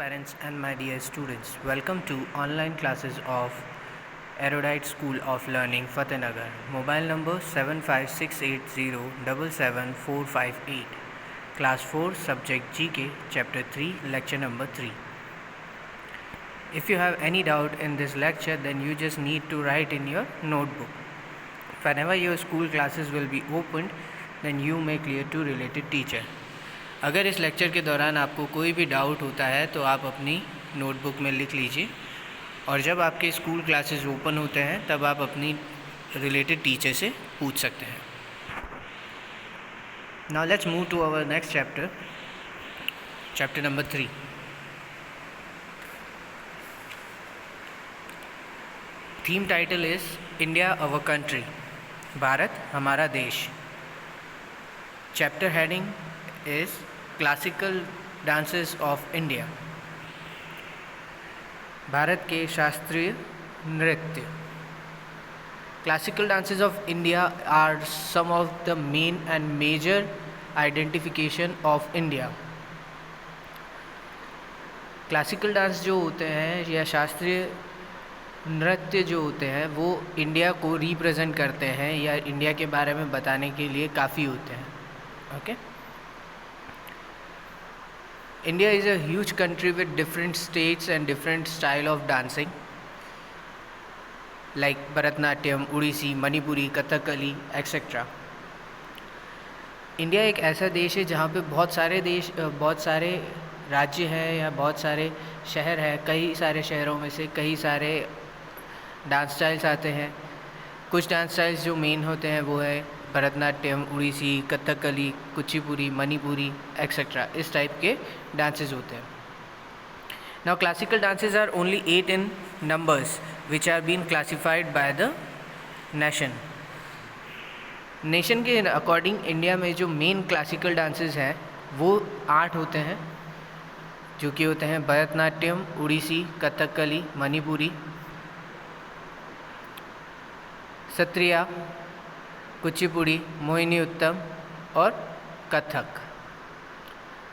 parents and my dear students, welcome to online classes of Erudite School of Learning Fatehnagar. Mobile number 7568077458. Class 4 Subject GK Chapter 3 Lecture number 3. If you have any doubt in this lecture, then you just need to write in your notebook. Whenever your school classes will be opened, then you may clear to related teacher. अगर इस lecture के दौरान आपको कोई भी doubt होता है तो आप अपनी नोटबुक में लिख लीजिए, और जब आपके स्कूल क्लासेस ओपन होते हैं तब आप अपनी रिलेटेड टीचर से पूछ सकते हैं. Now let's move to our next chapter, chapter number 3. Theme title is India our country, Bharat हमारा देश. Chapter heading is classical dances of India, Bharat के शास्त्रीय नृत्य. Classical dances of India are some of the main and major identification of India. Classical dance जो होते हैं या शास्त्रीय नृत्य जो होते हैं वो इंडिया को रिप्रेजेंट करते हैं या इंडिया के बारे में बताने के लिए काफ़ी होते हैं. Okay. India is a huge country with different states and different style of dancing like Bharatnatyam, Odissi, Manipuri, Kathakali, etc. India एक ऐसा देश है जहाँ पे बहुत सारे राज्य हैं या बहुत सारे शहर हैं. कई सारे शहरों में से कई सारे डांस स्टाइल्स आते हैं. कुछ डांस स्टाइल्स जो मेन होते हैं वो है भरतनाट्यम, उड़ीसी, कथकली, कुचिपुड़ी, मणिपुरी एक्सेट्रा. इस टाइप के डांसेस होते हैं. Now classical dances are only 8 in numbers which are been classified by the nation के अकॉर्डिंग इंडिया में जो मेन क्लासिकल डांसेस हैं वो 8 होते हैं, जो कि होते हैं भरतनाट्यम, उड़ीसी, कथकली, मणिपुरी, सत्रिया, कुचिपुड़ी, मोहिनी उत्तम और कथक.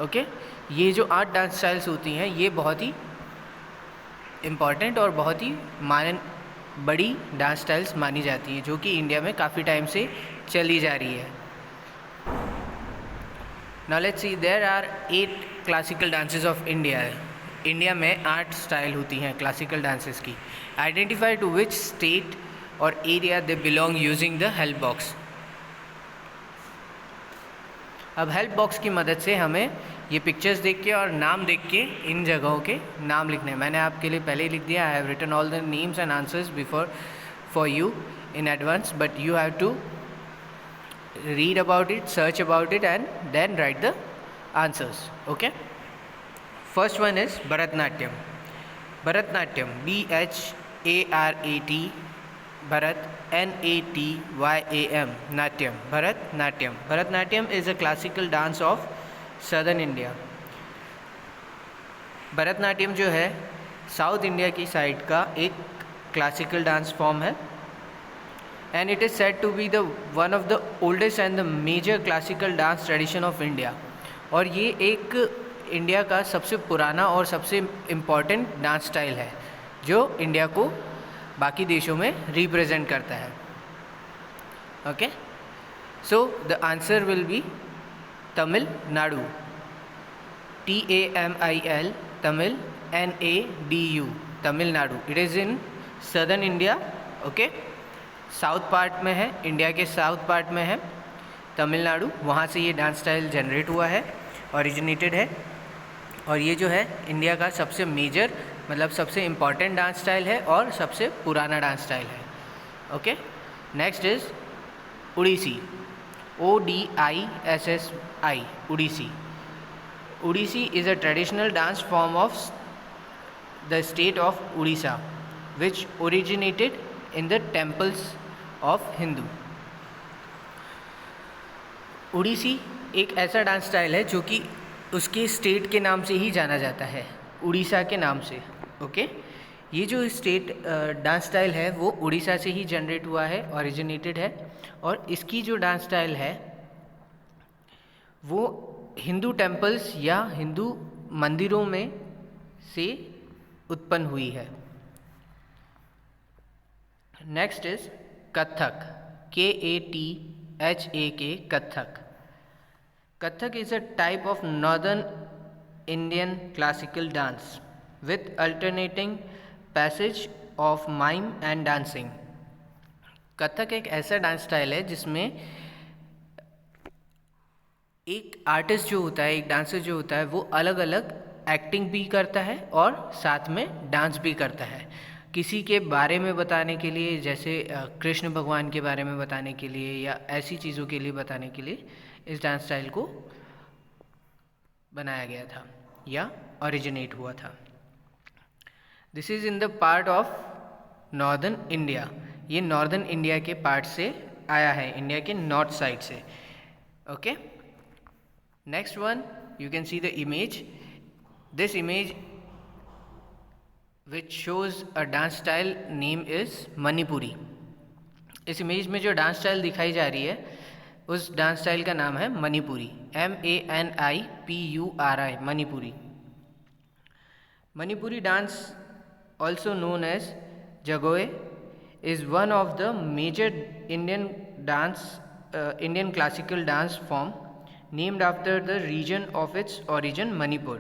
ओके. ये जो 8 डांस स्टाइल्स होती हैं ये बहुत ही इम्पॉर्टेंट और बहुत ही बड़ी डांस स्टाइल्स मानी जाती हैं जो कि इंडिया में काफ़ी टाइम से चली जा रही है. Now let's see, there are 8 classical dances of India. India में 8 स्टाइल होती हैं क्लासिकल डांसेस की. आइडेंटिफाई टू विच स्टेट और area they belong using the help box. अब हेल्प बॉक्स की मदद से हमें ये पिक्चर्स देख के और नाम देख के इन जगहों के नाम लिखने हैं. मैंने आपके लिए पहले ही लिख दिया. I have written all the names and answers before for you in advance, but you have to read about it, search about it and then write the answers. Okay. First one is Bharatanatyam. Bharatanatyam, BHARAT, Bharat, NATYAM, Natyam, Bharatnatyam. Bharatnatyam is a classical dance of southern India. Bharatanatyam जो है south India की side का एक classical dance form है, and it is said to be the one of the oldest and the major classical dance tradition of India. और ये एक India का सबसे पुराना और सबसे इम्पॉर्टेंट डांस स्टाइल है जो इंडिया को बाकी देशों में रिप्रेजेंट करता है. Okay. So the answer will be Tamil Nadu, TAMIL, Tamil, NADU, Tamil Nadu. It is in southern India. Okay. South part में है, इंडिया के साउथ पार्ट में है तमिलनाडु. वहाँ से ये डांस स्टाइल जनरेट हुआ है, ओरिजिनेटेड है. और ये जो है इंडिया का सबसे मेजर मतलब सबसे इम्पॉर्टेंट डांस स्टाइल है और सबसे पुराना डांस स्टाइल है. Okay. Next is Odissi, ODISSI, Odissi. Odissi is a traditional dance form of the state of Orissa which originated in the temples of Hindu. Odissi एक ऐसा डांस स्टाइल है जो कि उसके स्टेट के नाम से ही जाना जाता है, उड़ीसा के नाम से. ओके. ये जो स्टेट डांस स्टाइल है वो उड़ीसा से ही जनरेट हुआ है, ओरिजिनेटेड है. और इसकी जो डांस स्टाइल है वो हिंदू टेम्पल्स या हिंदू मंदिरों में से उत्पन्न हुई है। Next is Kathak, KATHAK, Kathak. Kathak is a type of northern Indian classical dance with alternating passage of mime and dancing। Kathak एक ऐसा डांस स्टाइल है जिसमें एक आर्टिस्ट जो होता है, एक डांसर जो होता है, वो अलग अलग एक्टिंग भी करता है और साथ में डांस भी करता है। किसी के बारे में बताने के लिए, जैसे कृष्ण भगवान के बारे में बताने के लिए या ऐसी चीज़ों के लिए बताने के लिए इस डांस स्टाइल को बनाया गया था या ओरिजिनेट हुआ था। This is in the part of northern India. ये नॉर्दर्न इंडिया के पार्ट से आया है, इंडिया के नॉर्थ साइड से। Okay, next one, you can see the image. This image which shows a dance style name is Manipuri. इस image में जो डांस स्टाइल दिखाई जा रही है उस डांस स्टाइल का नाम है Manipuri, MANIPURI, Manipuri. Manipuri dance also known as Jagoe is one of the major Indian classical dance form named after the region of its origin, Manipur।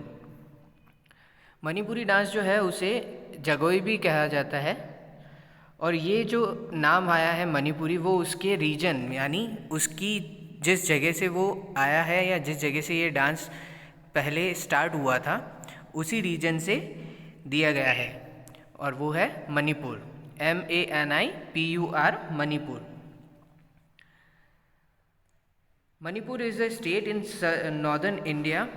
Manipuri dance जो है उसे जगोई भी कहा जाता है और ये जो नाम आया है मणिपुरी वो उसके रीजन यानी उसकी जिस जगह से वो आया है या जिस जगह से ये डांस पहले स्टार्ट हुआ था उसी रीजन से दिया गया है और वो है Manipur, MANIPUR, Manipur. Manipur is a state in northern India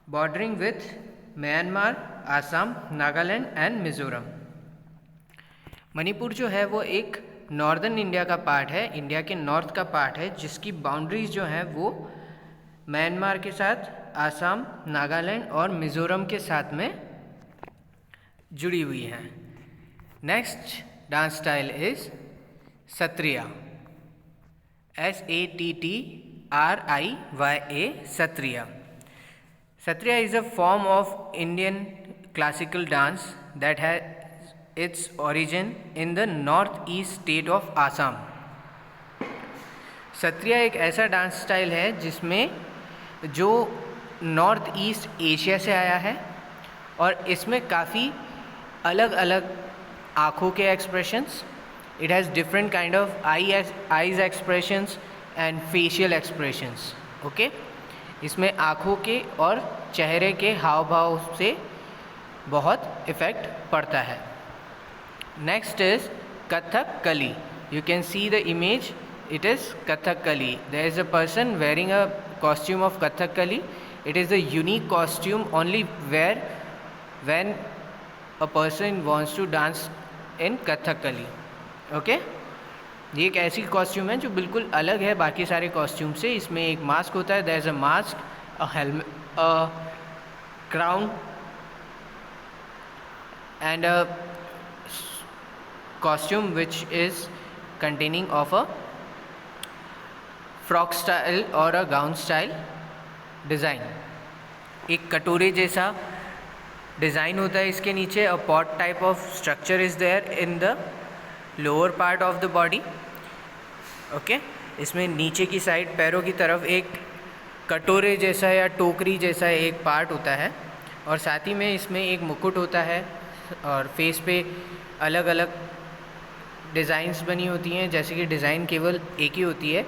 bordering with Myanmar, Assam, Nagaland and Mizoram. Manipur जो है वो एक नॉर्दर्न इंडिया का पार्ट है, इंडिया के नॉर्थ का पार्ट है, जिसकी बाउंड्रीज जो हैं वो म्यांमार के साथ, आसाम, नागालैंड और मिज़ोरम के साथ में जुड़ी हुई हैं। Next dance style is Sattriya, SATTRIYA, Sattriya. Satriya is a form of Indian classical dance that has its origin in the northeast state of Assam। Sattriya एक ऐसा डांस स्टाइल है जिसमें जो नॉर्थ ईस्ट एशिया से आया है और इसमें काफ़ी अलग अलग आँखों के expressions, it has different kind of eyes expressions and facial expressions. Okay, इसमें आँखों के और चेहरे के हाव भाव से बहुत इफ़ेक्ट पड़ता है। Next is Kathakali. You can see the image, it is Kathakali. There is a person wearing a costume of Kathakali. It is a unique costume only wear when a person wants to dance in Kathakali. Okay, ये एक ऐसी costume है जो बिल्कुल अलग है बाकी सारे कॉस्ट्यूम से। इसमें एक मास्क होता है, there is a mask, a helmet, a crown and a costume which is containing of a frock style और अ गाउन स्टाइल डिज़ाइन। एक कटोरे जैसा डिज़ाइन होता है इसके नीचे, a pot type of structure is there in the lower part of the body. Okay, इसमें नीचे की साइड पैरों की तरफ एक कटोरे जैसा या टोकरी जैसा एक पार्ट होता है और साथ ही में इसमें एक मुकुट होता है और फेस पे अलग अलग डिज़ाइंस बनी होती हैं। जैसे कि डिज़ाइन केवल एक ही होती है,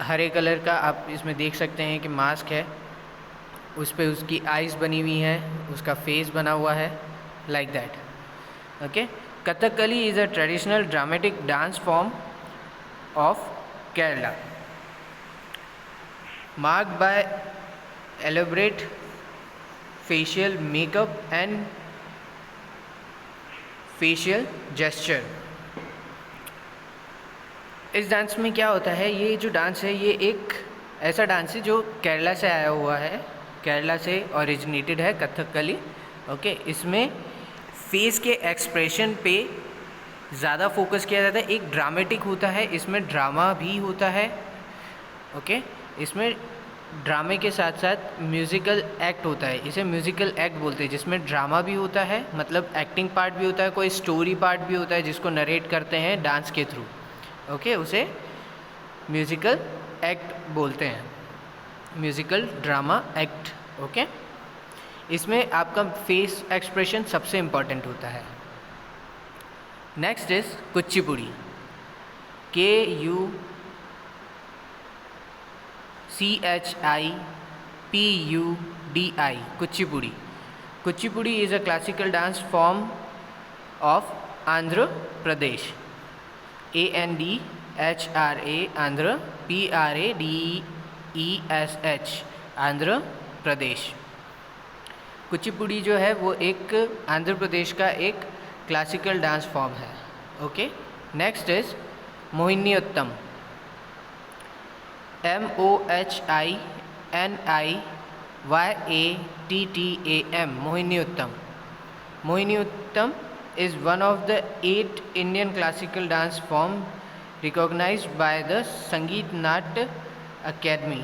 हरे कलर का आप इसमें देख सकते हैं कि मास्क है, उस पर उसकी आइज़ बनी हुई हैं, उसका फेस बना हुआ है, like that. Okay, Kathakali is a traditional dramatic dance form of Kerala, marked by elaborate facial makeup and facial gesture। इस डांस में क्या होता है, ये जो डांस है ये एक ऐसा डांस है जो केरला से आया हुआ है, केरला से ओरिजिनेटेड है कथकली। ओके, इसमें फेस के एक्सप्रेशन पे ज़्यादा फोकस किया जाता है, एक ड्रामेटिक होता है, इसमें ड्रामा भी होता है। ओके, इसमें ड्रामे के साथ साथ म्यूज़िकल एक्ट होता है, इसे म्यूज़िकल एक्ट बोलते हैं, जिसमें ड्रामा भी होता है, मतलब एक्टिंग पार्ट भी होता है, कोई स्टोरी पार्ट भी होता है जिसको नरेट करते हैं डांस के थ्रू। ओके, उसे म्यूज़िकल एक्ट बोलते हैं, म्यूज़िकल ड्रामा एक्ट। ओके, इसमें आपका फेस एक्सप्रेशन सबसे इम्पॉर्टेंट होता है। Next is Kuchipudi, KUCHIPUDI, Kuchipudi. Kuchipudi is a classical dance form of Andhra Pradesh, ANDHRA, Andhra, PRADESH, Andhra Pradesh. Kuchipudi जो है वो एक आंध्र प्रदेश का एक क्लासिकल डांस फॉर्म है। Okay, next is Mohiniyattam, MOHINIYATTAM, Mohiniyattam. Mohiniyattam is one of the 8 Indian classical dance form recognized by the संगीत नाट्य academy.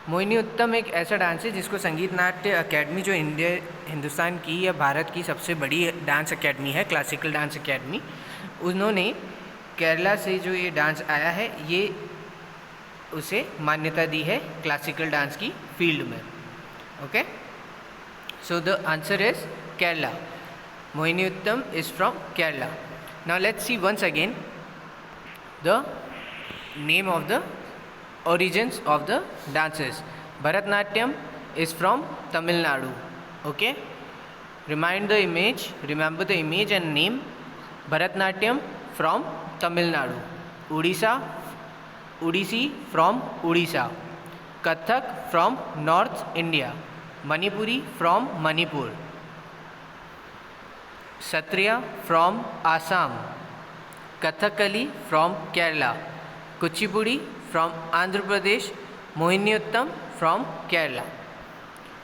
Mohiniyattam एक ऐसा डांस है जिसको संगीत नाट्य अकेडमी, जो हिंदुस्तान की या भारत की सबसे बड़ी डांस अकेडमी है, क्लासिकल डांस अकेडमी, उन्होंने केरला से जो ये डांस आया है ये उसे मान्यता दी है क्लासिकल डांस की फील्ड में। Okay, so the answer is Kerala. Mohiniyattam is from Kerala. Now let's see once again the name of the origins of the dances. Bharatnatyam is from Tamil Nadu. Okay, remember the image and name. Bharatnatyam from Tamil Nadu. Odissi from Odisha. Kathak from North India. Manipuri from Manipur. Satriya from Assam. Kathakali from Kerala. Kuchipudi from Andhra Pradesh, Mohiniyattam from Kerala.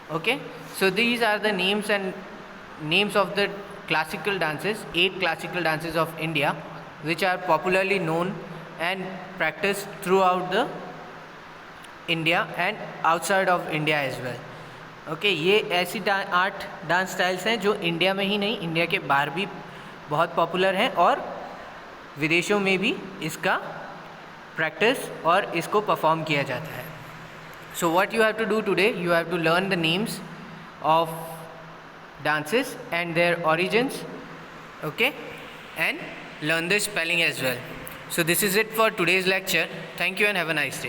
Okay, so these are the names of the classical dances, 8 classical dances of India, which are popularly known and practiced throughout the India and outside of India as well. Okay, ये ऐसी 8 dance styles हैं जो India में ही नहीं, India के बाहर भी बहुत पॉपुलर हैं और विदेशों में भी इसका प्रैक्टिस और इसको परफॉर्म किया जाता है। So what you have to do today, you have to learn the names of dances and their origins, okay, and learn the spelling as well. So this is it for today's lecture. Thank you and have a nice day.